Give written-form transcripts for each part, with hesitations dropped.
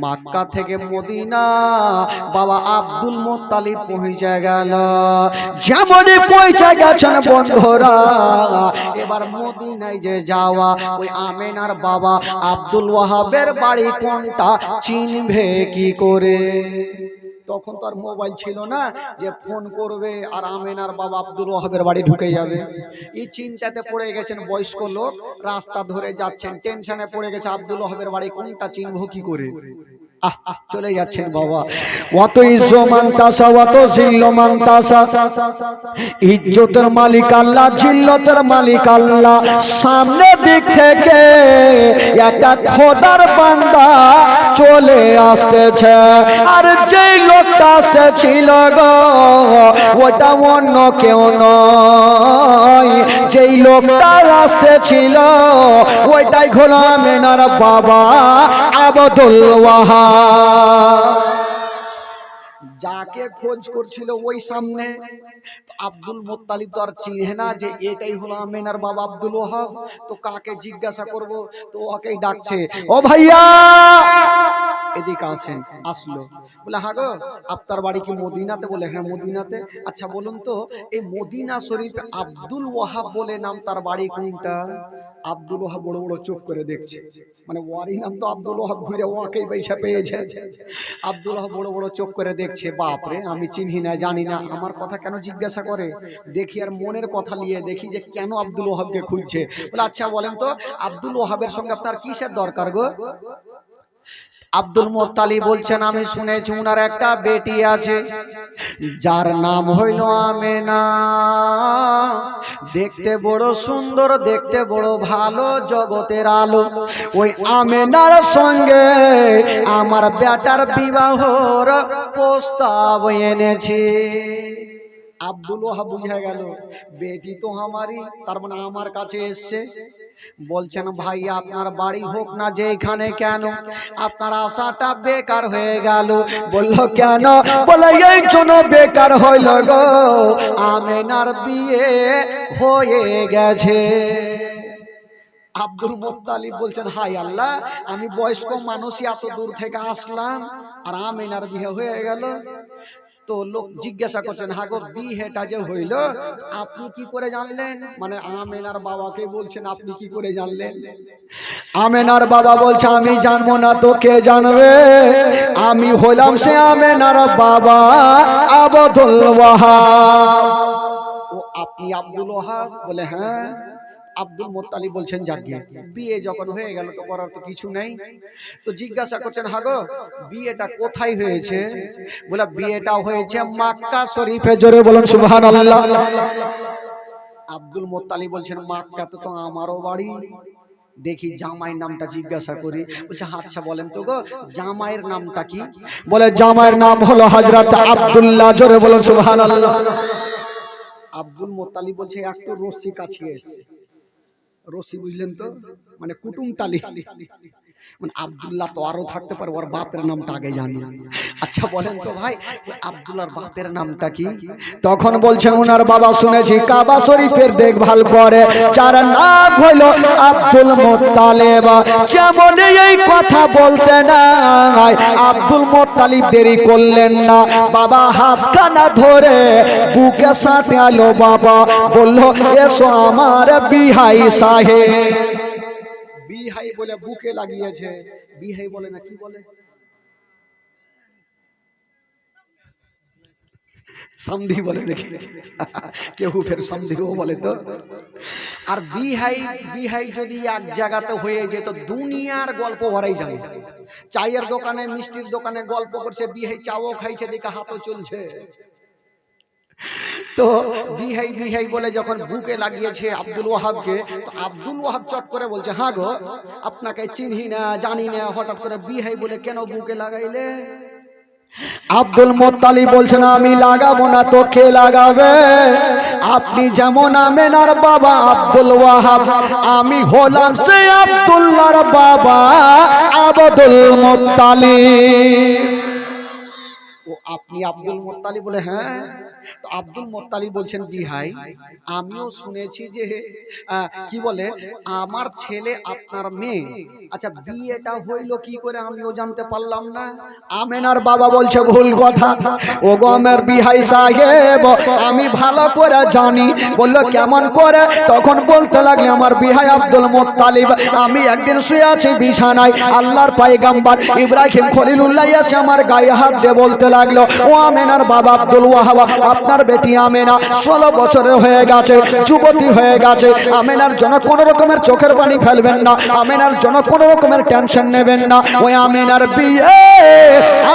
মক্কা থেকে মদিনা বাবা Abdul Muttalib পৌঁছে গেল। যেমনই পৌঁছে গেছেন বন্ধুরা, এবার মদিনায় যে যাওয়া, ওই আমেনার বাবা আব্দুল ওয়াহাবের বাড়ি কোনটা চিনবে কি করে? তখন তো আর মোবাইল ছিল না যে ফোন করবে আর আমেনার বাবা আব্দুল ওয়াহাবের বাড়ি ঢুকে যাবে। এই চিন্তাতে পড়ে গেছেন বয়স্ক লোক, রাস্তা ধরে যাচ্ছেন, টেনশনে পড়ে গেছে আব্দুল ওয়াহাবের বাড়ি কোনটা চিনবো কি করে। চলে যাচ্ছেন বাবা। অত ইজ্জমান তাসা অত জিল্লমান তাসা, ইজ্জতের মালিক আল্লাহ, জিল্লতের মালিক আল্লাহ। সামনে দিক থেকে একটা খোদার বান্দা চলে আসতেছে, আর যেই লোকটা আসতেছিল গো ওটা অন্য কেউ নয়, যেই লোকটা আসতেছিল ওইটাই হলো আমেনার বাবা আব্দুল ওয়াহাব। যাকে খোঁজ করছিল ওই সামনে, আব্দুল মুত্তালিব তো আর চিনে না যে এটাই হলো আমেনার বাবা আব্দুল ওয়াহাব। তো কাকে জিজ্ঞাসা করব? তো ওকেই ডাকছে, ও ভাইয়া এদিকে আসেন। আসলো, বলে হ্যাঁ গো আপনার বাড়ি কি মদিনাতে? বলে হ্যাঁ মদিনাতে। আচ্ছা বলুন তো এই মদিনা শরীফ আব্দুল ওয়াহাব বলে নাম, তার বাড়ি কোনটা? আব্দুল ওয়াহাব বড় বড় চোখ করে দেখছে, মানে ওয়ারি নাম তো আব্দুল ওয়াহাব, ঘুরে ওকেই পয়সা পেয়েছে। আব্দুল ওয়াহাব বড় বড় চোখ করে দেখছে, বাপরে আমি চিনি না জানি না, আমার কথা কেন জিজ্ঞাসা করে? দেখি আর মনের কথা নিয়ে দেখি যে কেন আব্দুল ওয়াহাবকে খুঁজছে। বলে আচ্ছা বলেন তো আব্দুল ওয়াহাবের সঙ্গে আপনার কিসের দরকার গো? আব্দুল মুত্তালিব বলছেন আমি শুনেছি উনার একটা বেটি আছে যার নাম হইল আমেনা, দেখতে বড় সুন্দর, দেখতে বড় ভালো, জগতের আলো। ওই আমেনার সঙ্গে আমার বেটার বিবাহর প্রস্তাব এনেছি। আব্দুল ওয়াহাব বুঝে গেল বেটি তো আমারই, তার মানে আমার কাছে এসছে। বলছেন ভাই আপনার বাড়ি হোক না যেখানে, কেন আপনার আশাটা বেকার হয়ে গেল? বলল কেন? বলে এই জন্য বেকার হইল গো আমেনার বিয়ে হয়ে গেছে। আব্দুল মুত্তালিব বলছেন হাই আল্লাহ, আমি বয়স্ক মানুষই এত দূর থেকে আসলাম আর আমেনার বিয়ে হয়ে গেল। তো লোক জিজ্ঞাসা করছেন হ্যাঁ গো বিয়েটা যে হইল আপনি কি করে জানলেন? মানে আমেনার বাবাকে বলছেন আপনি কি করে জানলেন? আমেনার বাবা বলছে আমি জানবো না তো কে জানবে? আমি হলাম সে আমেনার বাবা আব্দুল ওয়াহাব। ও আপনি আব্দুল ওয়াহাব? বলে হ্যাঁ। আব্দুল মুত্তালিব বলছেন যাকে বিয়ে যখন হয়ে গেল তো করার তো কিছু নেই। তো জিজ্ঞাসা করছেন হ্যাঁ গো বিয়েটা কোথায় হয়েছে? বলে বিয়েটা হয়েছে মক্কা শরীফে। জোরে বলুন সুবহানাল্লাহ। আব্দুল মুত্তালিব বলছেন মক্কাতে তো আমারও বাড়ি, দেখি জামাইয়ের নামটা জিজ্ঞাসা করি। বলছে আচ্ছা বলেন তো গো জামাইয়ের নামটা কি? বলে জামাইয়ের নাম হলো হযরত আব্দুল্লাহ। জোরে বলুন সুবহানাল্লাহ। আব্দুল মুত্তালিব বলছে একটু রশি কাছিয়ে এসে, রশি বুঝলেন তো, মানে কুটুম তালি, মানে আব্দুল্লাহ তো আরো থাকতে পারে, ওর বাপের নামটা আগে জানি। আচ্ছা বলেন তো ভাই আব্দুল্লাহর বাপের নামটা কি? তখন বলছেন ওনার বাবা শুনেছি কাবা শরীফের দেখভাল করে, যার নাম হলো আব্দুল মুত্তালিব। যেমন এই কথা বলতে নাই আব্দুল মুত্তালিব দেরি করলেন না, বাবা হাতখানা ধরে বুকে সাঁটালো, বাবা বলল এসো আমার বিহাই সাহেব। বিহাই বলে বুকে লাগিয়েছে, বিহাই বলে না কি বলে? সমধি বলে নাকি? কেউ ফের সমধিও বলে তো। আর বিহাই বিহাই যদি এক জায়গাতে হয়ে যেত দুনিয়ার গল্প ভরাই জানে। চায়ের দোকানে মিষ্টির দোকানে গল্প করছে, বিহাই চাও খাইছে দিকে হাতও চলছে। তো বিহাই বিহাই বলে যখন বুকে লাগিয়েছে আব্দুল ওয়াহাবকে, তো আব্দুল ওয়াহাব চট করে বলছে হ্যাঁ গো আপনাকে চিনি না জানি না, হঠাৎ করে বিহাই বলে কেন বুকে লাগাইলে? আব্দুল মুত্তালিব বলছেন আমি লাগাবো না তো কে লাগাবে? আপনি যেমন আমেনার বাবা আব্দুল ওয়াহাব, আমি হলাম সে আব্দুল্লাহর বাবা আব্দুল মুত্তালিব। ও আপনি আব্দুল মুত্তালিব? বলে হ্যাঁ। তো আব্দুল মুত্তালিব বলছেন জি ভাই, আমিও শুনেছি যে কি বলে আমার ছেলে আপনার মেয়ে। আচ্ছা বিয়েটা হইল কি করে আমিও জানতে পারলাম না। আমেনার বাবা বলছে ভুল কথা, ও গো আমার বিহাই সাহেব আমি ভালো করে জানি। বললো কেমন করে? তখন বলতে লাগলে আমার বিহাই আব্দুল মুত্তালিব, আমি একদিন শুয়ে আছি বিছানায়, আল্লাহর পয়গম্বর ইব্রাহিম খলিলুল্লাহ এসে আমার গায়ে হাত দিয়ে বলতে লাগলো, ও আমেনার বাবা আব্দুল ওয়াহাব, আপনার বেটি আমেনা 16 বছরের হয়ে গেছে, যুবতী হয়ে গেছে। আমেনার জন্য কোনো রকমের চোখের পানি ফেলবেন না, আমেনার জন্য কোনো রকমের টেনশন নেবেন না। ওই আমেনার বিয়ে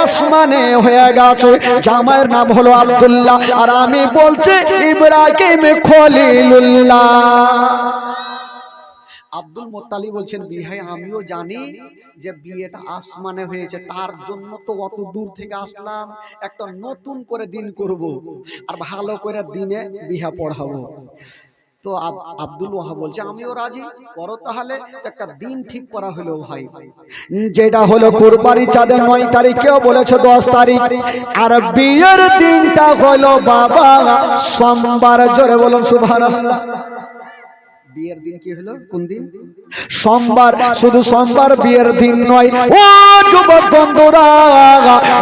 আসমানে হয়ে গেছে, জামাইয়ের নাম হলো আব্দুল্লাহ, আর আমি বলছি ইব্রাহিম খলিলুল্লাহ। আব্দুল মুত্তালিব বলছেন বিহাই আমিও জানি যে বিয়েটা আসমানে হয়েছে, তার জন্য তো অত দূর থেকে আসলাম, একটা নতুন করে দিন করব আর ভালো করে দিনে বিহা পড়াবো। তো আব্দুল ওয়াহাব বলছে আমিও রাজি, করো তাহলে। একটা দিন ঠিক করা হলো ভাই, যেটা হলো কুরবানি চাঁদের 9 তারিখ, কেউ বলেছে 10 তারিখ, আর বিয়ের দিনটা হলো বাবা সোমবার। জোরে বলুন সুবহানাল্লাহ। বিয়ের দিন কি হলো? কোন দিন? সোমবার। শুধু সোমবার বিয়ের দিন নয় ও যুবক বন্ধুরা,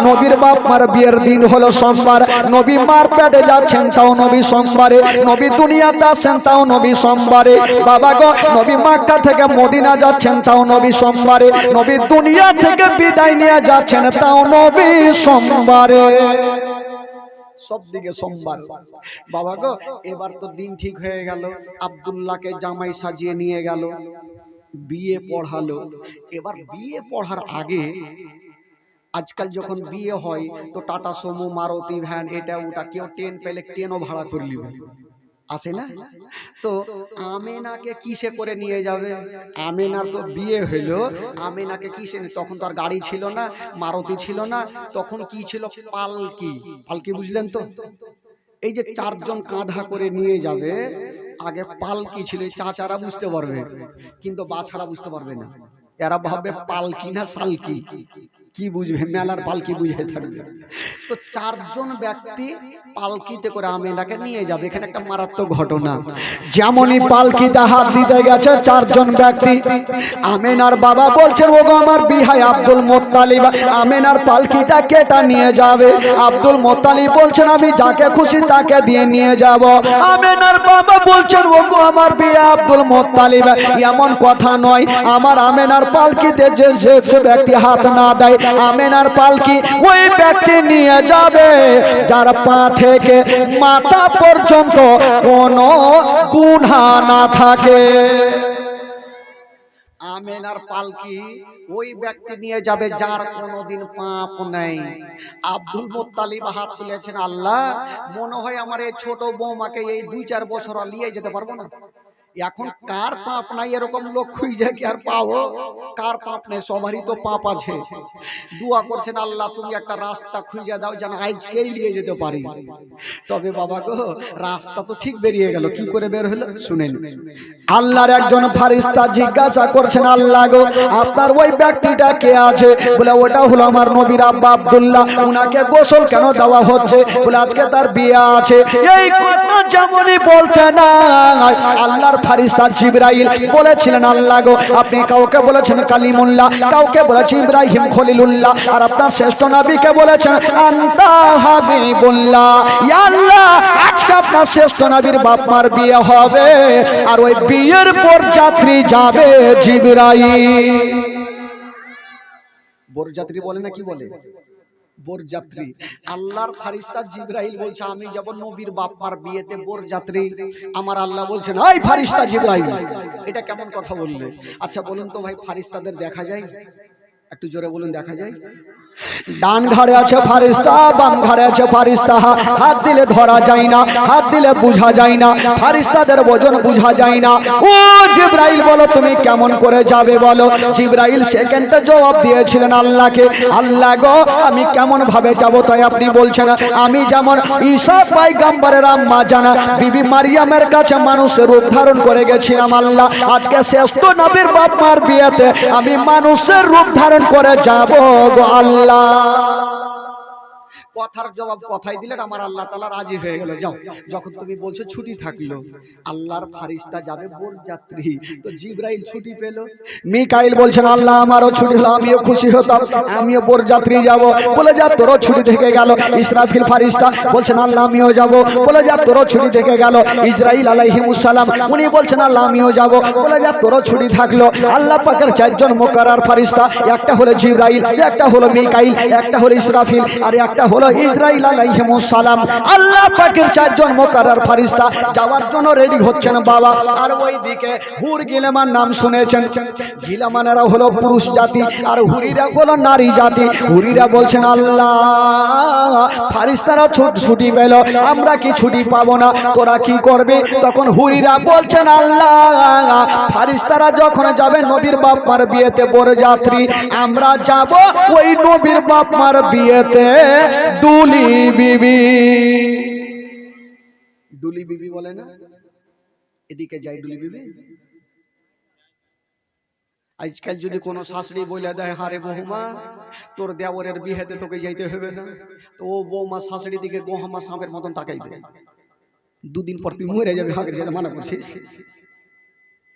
নবীর বাপ মার বিয়ের দিন হলো সোমবার। নবী মার পেটে যাচ্ছেন তাও নবী সোমবারে, নবী দুনিয়াতে আসেন তাও নবী সোমবারে। বাবা গো, নবী মক্কা থেকে মদিনা যাচ্ছেন তাও নবী সোমবারে, নবী দুনিয়া থেকে বিদায় নিয়ে যাচ্ছেন তাও নবী সোমবারে। সব দিকে সোমবার। বাবা গো, এবার তো দিন ঠিক হয়ে গেল, আব্দুল্লাহকে জামাই সাজিয়ে নিয়ে গেল, বিয়ে পড়ালো। এবার বিয়ে পড়ার আগে আজকাল যখন বিয়ে হয় তো টাটা সুমো, মারুতি ভ্যান, এটা ওটা, কেউ ট্রেন পেলে ট্রেনও ভাড়া করে নিবে, আসে না? তো আমেনাকে কিসে করে নিয়ে যাবে? আমেনার তো বিয়ে হইলো, আমেনাকে কিসে? তখন তো আর গাড়ি ছিল না, মারুতি ছিল না, তখন কি ছিল? পালকি। পালকি বুঝলেন তো? এই যে 4 জন কাঁধা করে নিয়ে যাবে, আগে পালকি ছিল। চাচারা বুঝতে পারবে, কিন্তু বাছারা বুঝতে পারবে না। এরা ভাববে পালকি না সালকি, কি বুঝবে? মেলার পালকি বুঝে থাকবে। তো 4 জন ব্যক্তি পালকিতে করে আমেনাকে নিয়ে যাবে। এখানে একটা মারাত্মক ঘটনা, যেমনই পালকিতে হাত দিতে গেছে 4 জন ব্যক্তি, আমেনার বাবা বলছেন ওগো আমার বিহাই আব্দুল মুত্তালিব, আমেনার পালকিটা কেটা নিয়ে যাবে। আব্দুল মুত্তালিব বলছেন আমি যাকে খুশি তাকে দিয়ে নিয়ে যাব। আমেনার বাবা বলছেন ওগো আমার বিহাই আব্দুল মুত্তালিব, এমন কথা নয়, আমার আমেনার পালকিতে যে ব্যক্তি হাত না দেয়, আমেনার পালকি ওই ব্যক্তি নিয়ে যাবে যার পা থেকে মাথা পর্যন্ত কোনো গুনাহ না থাকে। আমেনার পালকি ওই ব্যক্তি নিয়ে যাবে যার কোনোদিন পাপ নাই। আব্দুল মুত্তালিব হাত তুলেছেন, আল্লাহ মনে হয় আমার এই ছোট বৌমাকে এই 2-4 বছর নিয়ে যেতে পারবো না। এখন কার পাপ নাই এরকম লোক খুঁজে কি আর পাবো? কার পাপ নেই? সবারই তো পাপ আছে। দোয়া করছেন আল্লাহ তুমি একটা রাস্তা খুঁজে দাও যেন আজকেই নিয়ে যেতে পারি। তবে বাবা গো, রাস্তা তো ঠিক বেরিয়ে গেল। কি করে বের হলো শুনেন। আল্লাহর একজন ফেরেশতা জিজ্ঞাসা করছেন, আল্লাহ গো আপনার ওই ব্যক্তিটা কে আছে? বলে ওটা হলো আমার নবীর আব্বা আব্দুল্লাহ, উনাকে গোসল কেন দেওয়া হচ্ছে? বলে আজকে তার বিয়ে আছে। এই কথা যেমনই বলতে না, আল্লাহর ফেরেশতা জিবরাইল বলেছিলেন, আল্লাহ গো আপনি কাউকে বলেছেন কালিমুল্লাহ, কাউকে বলেছেন ইব্রাহিম খলিলুল্লাহ, আর আপনার শ্রেষ্ঠ নবীকে বলেছেন আনতা হাবিবুল্লাহ। ইয়া আল্লাহ আজকে আপনার শ্রেষ্ঠ নবীর বাপ মার বিয়ে হবে, আর ওই বিয়ের বরযাত্রী যাবে জিবরাইল। বরযাত্রী বলে না, কি বলে? বরযাত্রী। আল্লাহর ফেরেশতা জিবরাইল বলছে আমি যাব নবীর বাপমার বিয়েতে বরযাত্রী। আমার আল্লাহ বলছেন এই ফেরেশতা জিবরাইল, এটা কেমন কথা বললে? আচ্ছা বলুন তো ভাই, ফেরেশতাদের দেখা যায়? একটু জোরে বলুন, দেখা যায়? ডান ঘাড়ে আছে ফেরেশতা, বাম ঘাড়ে আছে ফেরেশতা, হাত দিলে ধরা যায় না, হাত দিলে বোঝা যায় না, ফেরেশতাদের ওজন বোঝা যায় না। ও জিবরাইল বলো তুমি কেমন করে যাবে বলো? জিবরাইল সেকেন্ডে জবাব দিয়েছিলেন আল্লাহকে, আল্লাহ গো আমি কেমন ভাবে যাব? তাই আপনি বলছেন আমি যেমন ঈসা পয়গম্বরের আম্মা জানা বিবি মারিয়ামের কাছে মানুষের রূপ ধারণ করে গেছিলাম, আল্লাহ আজকে শ্রেষ্ঠ নবীর বাপ মার বিয়েতে আমি মানুষের রূপ ধারণ করে যাব গো আল্লাহ। কথার জবাব কথাই দিলেন, আমার আল্লাহ তাআলা রাজি হয়ে গেল। যাও, যখন তুমি বলছো ছুটি থাকলো, আল্লাহর ফারিস্তা যাবে বরযাত্রী, তো জিবরাইল ছুটি পেল। মিকাইল বলছেন আল্লাহ আমারও ছুটি হলো, আমিও খুশি হতাম, আমিও বরযাত্রী যাব। বলে যা তোরও ছুটি থেকে গেল। ইসরাফিল ফারিস্তা বলছেন আল্লাহ আমিও যাব। বলে যা তোরও ছুটি থেকে গেল। ইসরাইল আলাইহিমুস সালাম উনি বলছেন আল্লাহ আমিও যাব। বলে যা তোরও ছুটি থাকলো। আল্লাহ পাকের চারজন মুকাররার ফারিস্তা, একটা হলো জিবরাইল, একটা হলো মিকাইল, একটা হলো ইসরাফিল, আর একটা হলো ইসরাইল আলাইহিমুস সালাম। আল্লাহ পাকের চারজন মুকাররার ফারিস্তা যাওয়ার জন্য রেডি হচ্ছেন বাবা। আর ওইদিকে হুর গিলামান নাম শুনেছেন, গিলামানেরা হলো পুরুষ জাতি আর হুরিরা হলো নারী জাতি। হুরিরা বলছেন আল্লাহ ফারিস্তারা ছুটি পেল, আমরা কি ছুটি পাবো না, তোরা কি করবে? তখন হুরিরা বলছেন আল্লাহ ফারিস্তারা যখন যাবে নবীর বাপ মার বিয়েতে বরযাত্রী, আমরা যাব ওই নবীর বাপ মার বিয়েতে দুলি বিবি। দুলি বিবি বলে না, এদিকে যাই দুলি বিবি। আজকাল যদি কোনো শাশুড়ি বলে দেয় হারে বৌমা তোর দেওরের বিয়েতে তোকে যাইতে হবে না, তো ও বৌমা শাশুড়ি দিকে গোহামা সাপের মতন তাকাইবে, দুদিন পর তুই মরে যাবে। হাঁকে যেতে মানা করছিস,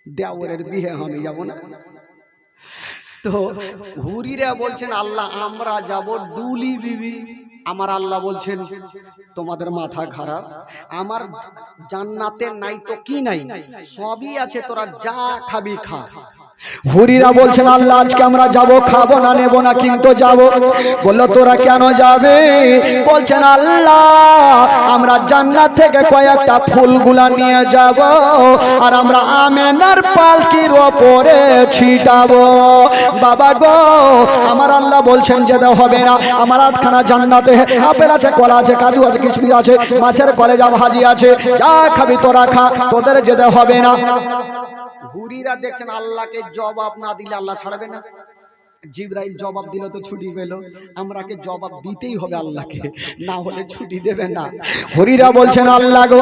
দেওরের বিয়ে আমি যাব না। তো হুরিরা বলছেন আল্লাহ আমরা যাব দুলি বিবি। আমার আল্লাহ বলছেন তোমাদের মাথা খারাপ, আমার জান্নাতে নাই তো কি নাই, সবই আছে, তোরা যা খাবি খা। হুরিরা বলছেন আল্লাহ আজকে আমরা যাব, খাবো না নেব না কিন্তু যাব। বললো তোরা কেন যাবে? বলছেন আল্লাহ আমরা জান্নাত থেকে কয়েকটা ফুলগুলা নিয়ে যাব আর আমরা আমেনার পালকির ওপরে ছিটাবো। বাবা গো আমার আল্লাহ বলছেন যেতে হবে না, আমার আটখানা জান্নাতে আপেল আছে, কলা আছে, কাজু আছে, কিশমিশ আছে, মাছের কলেজা ভাজি আছে, যা খাবি তোরা খা, তোদের যেতে হবে না। হুরিরা দেখছেন আল্লাহকে জবাব না দিলে আল্লাহ ছাড়বে না। জিবরাইল জবাব দিল তো ছুটি পেল, আমরাকে জবাব দিতেই হবে আল্লাহকে, না হলে ছুটি দেবে না। হুরিরা বলছেন আল্লাহ গো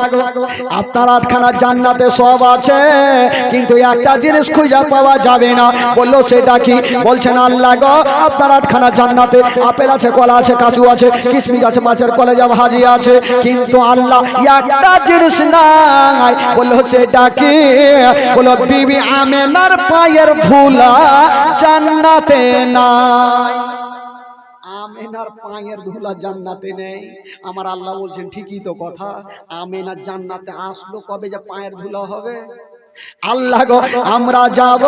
আপনার আটখানা জান্নাতে সব আছে কিন্তু একটা জিনিস খুঁজে পাওয়া যাবে না। বললো সেটা কি? বলছেন আল্লাহ গো আপনার আটখানা জান্নাতে আপেল আছে, কলা আছে, কাজু আছে, কিশমিশ আছে, মাছের কলেজা ভাজি আছে, কিন্তু আল্লাহ একটা জিনিস নাই। বললো সেটা কি? বললো বিবি আমেনার পায়ের ধুলা জান্নাতে নাই। আমেনার পায়ের ধুলা জান্নাতে নেই। আমার আল্লাহ বলছেন ঠিকই তো কথা, আমেনার জান্নাতে আসলো কবে যে পায়ের ধুলা হবে? আল্লাহ গো আমরা যাব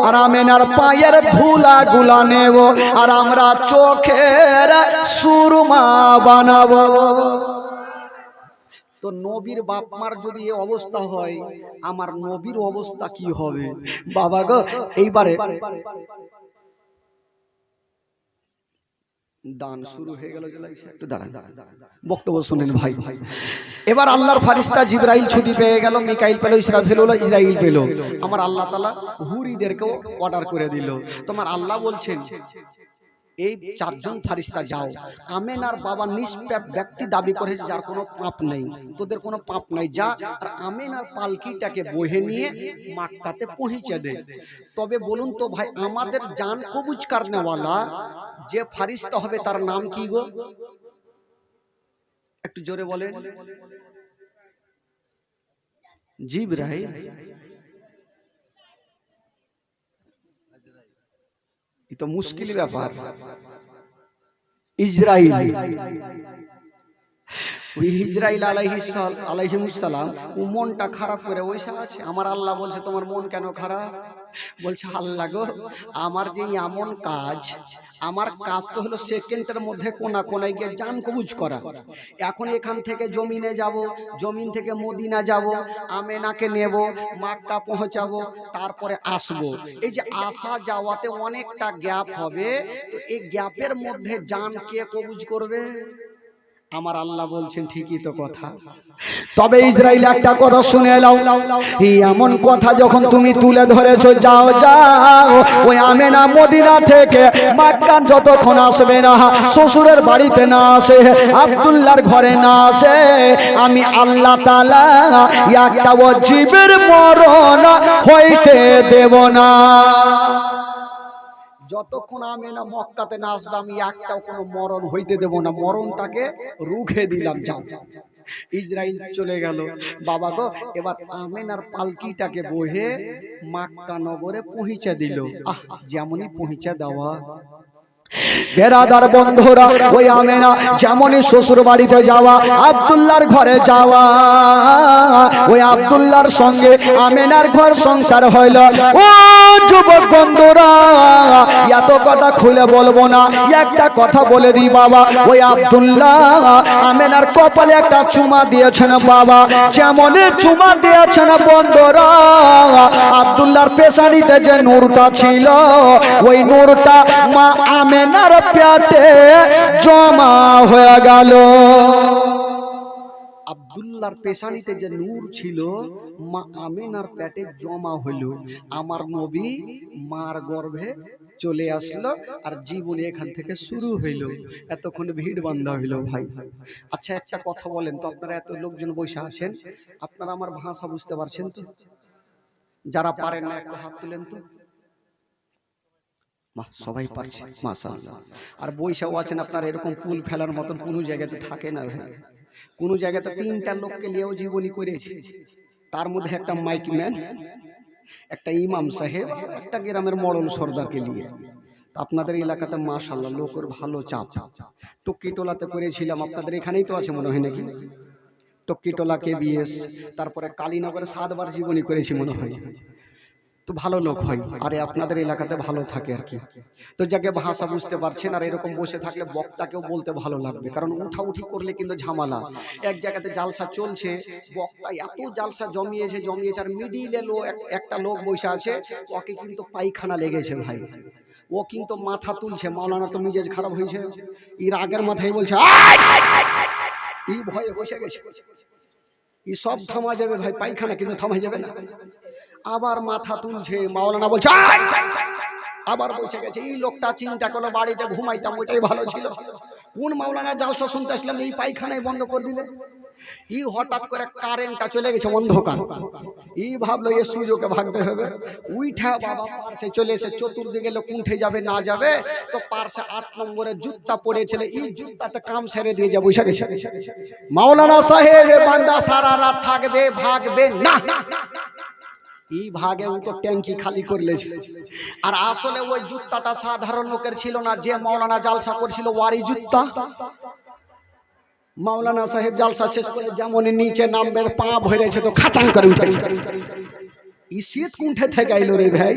আর আমেনার পায়ের ধুলা গুলা নেব আর আমরা চোখের সুরমা বানাবো। তো নবীর বাপ মার যদি এই অবস্থা হয়, আমার নবীর অবস্থা কি হবে? বাবা গো এইবারে দান শুরু হয়ে গেল, একটু দাঁড়ান বক্তব্য শুনেন ভাই। এবার আল্লাহর ফারিস্তা জিবরাইল ছুটি পেয়ে গেল, মিকাইল পেল, ইসরাফিল হলো, ইসরাইল পেল। আমার আল্লাহ তাআলা হুরিদেরকেও অর্ডার করে দিল। তোমার আল্লাহ বলছেন এই চারজন ফারিস্তা যাও, আমেনার বাবা নিষ্পাপ ব্যক্তি দাবি করেছে যার কোনো পাপ নেই, তোদের কোনো পাপ নাই, যা আর আমেনার পালকিটাকে বহে নিয়ে মক্কাতে পৌঁছে দে। তবে বলুন তো ভাই আমাদের জান কবুজ করনেওয়ালা যে ফারিস্তা হবে তার নাম কি গো? একটু জোরে বলেন। জিবরাইল। ये तो मुश्किल ব্যাপার। ইসরাইল, ওই ইসরাইল আলাইহিস সালাম ও মনটা খারাপ করে বসে আছে। আমার আল্লাহ বলছে তোমার মন কেন খারাপ? বলছে আল্লাহ গো আমার যে এমন কাজ, আমার কাজ তো হলো সেকেন্ডের মধ্যে কোনা কোনায় গিয়ে জান কবুজ করা। এখন এখান থেকে জমিনে যাব, জমিন থেকে মদিনা যাব, আমেনাকে নেব, মক্কা পৌঁছাবো, তারপরে আসবো। এই যে আসা যাওয়াতে অনেকটা গ্যাপ হবে, তো এই গ্যাপের মধ্যে জান কে কবুজ করবে? আমার আল্লাহ বলছেন ঠিকই তো কথা। তবে ইসরাইল একটা কথা শুনে নাও, এই এমন কথা যখন তুমি তুলে ধরেছো, যাও যাও ওই আমেনা মদিনা থেকে মক্কা যতক্ষণ আসবে না, শ্বশুরের বাড়িতে না আসে, আব্দুল্লাহর ঘরে না আসে, আমি আল্লাহ তাআলা একটা জীবের মরণ হইতে দেব না। যতক্ষণ আমেনা মক্কাতে না আসবে আমি একটাও কোনো মরণ হইতে দেব না, মরণটাকে রুখে দিলাম। যাও। ইসরাইল চলে গেল। বাবা গো, এবার আমেনার পালকিটাকে বহে মক্কা নগরে পৌঁছে দিল। যেমনই পৌঁছে দেওয়া, বেরাদার বন্ধুরা, ওই আমেনা যেমনই শ্বশুর বাড়িতে যাওয়া, আব্দুল্লাহর ঘরে যাওয়া, ওই আব্দুল্লাহর সঙ্গে আমেনার ঘর সংসার হইল। ও যুবক বন্ধুরা, এত কথা খুলে বলবো না, একটা কথা বলে দিই বাবা। ওই আব্দুল্লাহ আমেনার কপালে একটা চুমা দিয়েছেন বাবা। যেমনই চুমা দিয়েছেন বন্ধুরা, আব্দুল্লাহর পেশানিতে যে নূরটা ছিল, ওই নূরটা মা আমেনার পেটে জমা হয়ে গেল। আব্দুল্লাহর পেশানিতে যে নূর ছিল, মা আমেনার পেটে জমা হইল। আমার নবী মার গর্ভে চলে আসলো, আর জীবন এখান থেকে শুরু হইল। এতক্ষণ ভিড় বান্ধা হইল ভাই। আচ্ছা একটা কথা বলেন তো, আপনারা এত লোকজন বসে আছেন, আপনারা আমার ভাষা বুঝতে পারছেন তো? যারা পারেন না একটু হাত তুলেন তো। সবাই পারছে, মাশাআল্লাহ। আর বৈশাও আছেন আপনারা, এরকম পুল ফেলার মতন কোনো জায়গাতে থাকে না ভাই। কোনো জায়গাতে 3টা লোককে নিয়েও জীবনী করেছে, তার মধ্যে একটা মাইক ম্যান, একটা ইমাম সাহেব, একটা গ্রামের মডল সর্দারকে নিয়ে। আপনাদের এলাকাতে মাশাআল্লাহ লোকের ভালো চাপ। টুকিটোলাতে করেছিলাম, আপনাদের এখানেই তো আছে মনে হয় নাকি? টুকিটোলা কেবিএস, তারপরে কালীনগরে 7 বার জীবনী করেছি মনে হয়। তো ভালো লোক হয়, আরে আপনাদের এলাকাতে ভালো থাকে আর কি। তো যাকে ভাষা বুঝতে পারছেন, আর এরকম বসে থাকলে বক্তাকেও বলতে ভালো লাগবে, কারণ উঠাউঠি করলে কিন্তু ঝামেলা। এক জায়গাতে জালসা চলছে, বক্তা এত জালসা জমিয়েছে, আর মিডিলে একটা লোক বসে আছে, ওকে কিন্তু পায়খানা লেগেছে ভাই। ও কিন্তু মাথা তুলছে, মাওলানা তো মিজাজ খারাপ হয়েছে, এর আগের মাথায় বলছে এই ভয়ে বসে গেছে, এই সব থামা যাবে ভাই, পায়খানা কিন্তু থামা যাবে না। আবার মাথা তুলছে, মাওলানা বলছে আবার বসে গেছে। এই লোকটা চিন্তা করলো বাড়িতে ঘুমাইতাম, ওইটাই ভালো ছিল। কোন মাওলানা জালসা শুনতে আসলাম, এই পায়খানায় বন্ধ করে দিলে। ই হঠাৎ করে কারেন্টটা চলে গেছে, অন্ধকার। ই ভাবলো এ সুযোগে ভাগতে হবে, উঠা বাবা পার্সে চলে এসে চতুর্দিকে লোক উঠে যাবে না যাবে, তো পার্সে 8 নম্বরের জুতা পড়েছিল, এই জুতাতে কাম সেরে দিয়ে যাবো। বসে গেছে মাওলানা সাহেব, বান্দা সারা রাত থাকবে, ভাগবে না। এই ভাগে ও তো ট্যাঙ্কি খালি করলেছে। আর আসলে ওই জুতাটা সাধারণ লোকের ছিল না, যে মাওলানা জালসা করছিল ওয়ারি জুতা। মাওলানা সাহেব জালসা শেষ করে যেমন নিচে নামবে, পা ভরেছে তো খাচাং করে উঠে। এই শীত কুণ্ঠে থেকে আইলো রে ভাই।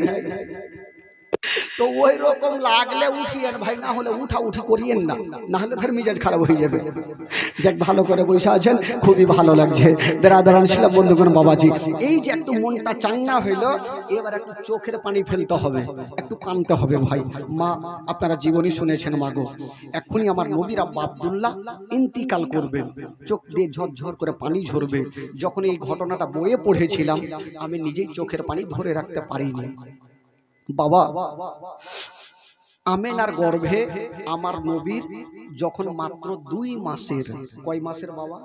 তো ওই রকম লাগলে উঠিয়েন ভাই, না হলে উঠি করিয়েন না, না হলে ফের মিজাজ খারাপ হয়ে যাবে। যাক ভালো করে বসে আছেন, খুবই ভালো লাগছে। বেরাদারান ছিলাম বন্ধুগণ, বাবাজি এই যে একটু মনটা চাঙ্গা হইলো, এবার একটু চোখের পানি ফেলতে হবে, একটু কাঁদতে হবে ভাই। মা আপনারা জীবনী শুনেছেন, মাগো এক্ষুনি আমার নবীর আব্বা আব্দুল্লাহ ইন্তিকাল করবেন, চোখ দিয়ে ঝরঝর করে পানি ঝরবে। যখন এই ঘটনাটা বইয়ে পড়েছিলাম, আমি নিজেই চোখের পানি ধরে রাখতে পারিনি। বাবা আমেনার গর্ভে আমার নবীর যখন মাত্র 2 মাসের, কয় মাসের বাবা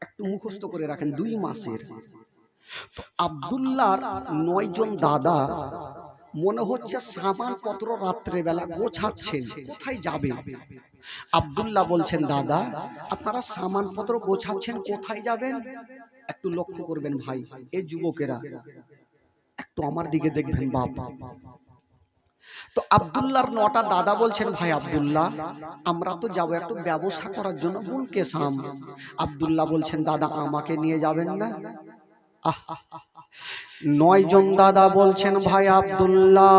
একটু মুখস্থ করে রাখেন, 2 মাসের। তো আব্দুল্লাহর 9 জন দাদা মনে হচ্ছে সামানপত্র রাত্রে বেলা গোছাচ্ছেন, কোথায় যাবে? আব্দুল্লাহ বলছেন, দাদা আপনারা সামানপত্র গোছাচ্ছেন, কোথায় যাবেন? একটু লক্ষ্য করবেন ভাই, এই যুবকেরা একটু আমার দিকে দেখবেন বাবা। তো আব্দুল্লাহর 9টা দাদা বলছেন, ভাই আব্দুল্লাহ আমরা তো যাবো একটু ব্যবসা করার জন্য মুলকেশাম। আব্দুল্লাহ বলছেন, দাদা আমাকে নিয়ে যাবেন না? 9 জন দাদা বলছেন, ভাই আব্দুল্লাহ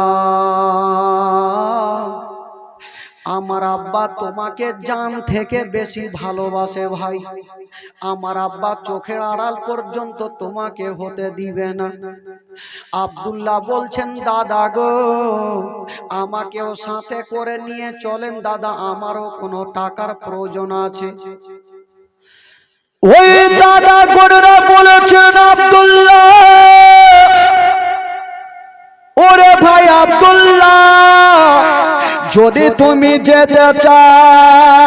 আমার আব্বা তোমাকে জান থেকে বেশি ভালোবাসে ভাই, আমার আব্বা চোখের আড়াল পর্যন্ত তোমাকে হতে দিবে না। আব্দুল্লাহ বলছেন, দাদা গো আমাকেও সাথে করে নিয়ে চলেন দাদা, আমারও কোনো টাকার প্রয়োজন আছে। ওই দাদা গণরা বলেছেন, আব্দুল্লাহ ওরে ভাই আব্দুল্লাহ যদি তুমি যেতে চাও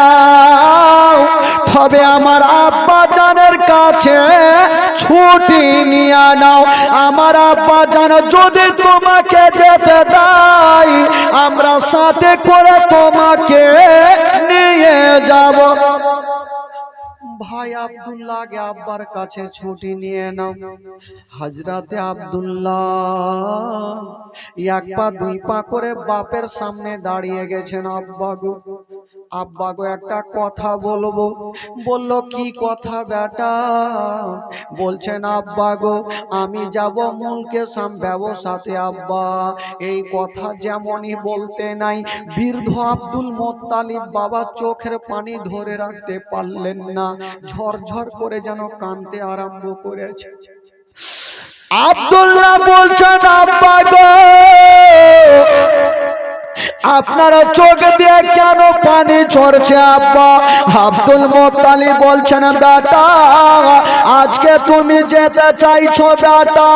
তবে আমার আব্বা জানের কাছে ছুটি নিয়ে নাও। আমার আব্বা জান যদি তোমাকে যেতে দেয় আমরা সাথে করে তোমাকে নিয়ে যাব। ভাই আব্দুল্লাহ আগে আব্বার কাছে ছুটি নিয়ে নাও। হযরতে আব্দুল্লাহ এক পা দুই পা করে বাপের সামনে দাঁড়িয়ে গেছেন। আব্বা গো, আব্বা গো একটা কথা বলবো। বলল কি কথা বেটা? বলছেন আব্বা গো আমি যাব মুলকে সাম ব্যবসাতে। আব্বা এই কথা যেমনই বলতে নাই বৃদ্ধ আব্দুল মুত্তালিব বাবা চোখের পানি ধরে রাখতে পারলেন না, ঝরঝর করে যেন কাঁদতে আরম্ভ করেছে। আব্দুল্লাহ বলছেন আব্বা গো আপনারা চোখ দিয়ে কেন পানি ঝরছে আব্বা? আব্দুল মুত্তালিব বলছেন বেটা আজকে তুমি যেতে চাইছো বেটা,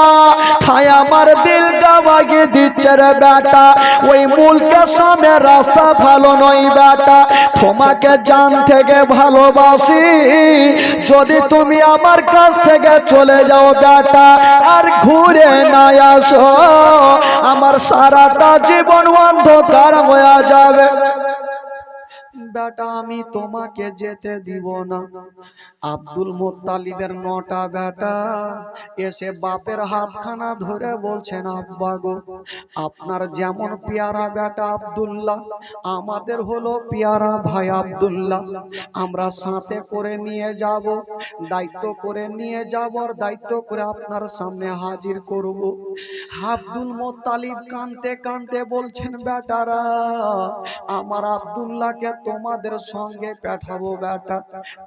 তাই আমার দিল গাওয়াগে দিচ্ছে রে বেটা। ওই মুলকের সামনে রাস্তা ভালো নয় বেটা, তোমাকে জান থেকে ভালোবাসি। যদি তুমি আমার কাছ থেকে চলে যাও বেটা আর ঘুরে না আসো আমার সারাটা জীবন অন্ধকার হয়ে যাবে বেটা, আমি তোমাকে যেতে দিব না। আব্দুল মুত্তালিবের 9টা বেটা এসে বাপের হাতখানা ধরে বলছেন আব্বা গো আপনার যেমন পেয়ারা বেটা আব্দুল্লাহ আমাদের হলো পেয়ারা ভাই আব্দুল্লাহ। আমরা সাথে করে নিয়ে যাব, দায়িত্ব করে নিয়ে যাব আর দায়িত্ব করে আপনার সামনে হাজির করব। আব্দুল মুত্তালিব কাঁদতে কাঁদতে বলছেন বেটারা আমার আব্দুল্লাহকে তোমাদের সঙ্গে পাঠাবো বেটা,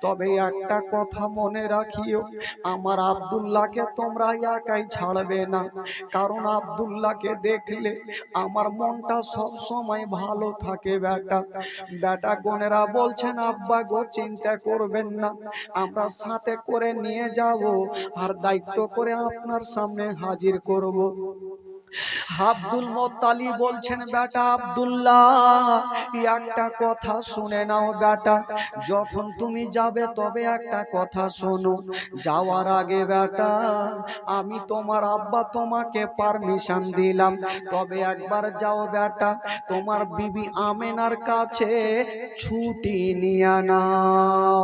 তবে একটা কথা মনে রাখিও আমার আব্দুল্লাহকে তোমরা একাই ছাড়বে না, কারণ আব্দুল্লাহকে দেখলে আমার মনটা সব সময় ভালো থাকে বেটা। বেটা গোনেরা বলছেন আব্বা গো চিন্তা করবেন না, আমরা সাথে করে নিয়ে যাব আর দায়িত্ব করে আপনার সামনে হাজির করব। আব্দুল মুত্তালিব বলছেন বেটা আব্দুল্লাহ একটা কথা শুনে নাও বেটা, যখন তুমি যাবে তবে একটা কথা শোনো, যাওয়ার আগে বেটা আমি তোমার আব্বা তোমাকে পারমিশন দিলাম, তবে একবার যাও বেটা তোমার বিবি আমেনার কাছে ছুটি নিয়ে নাও।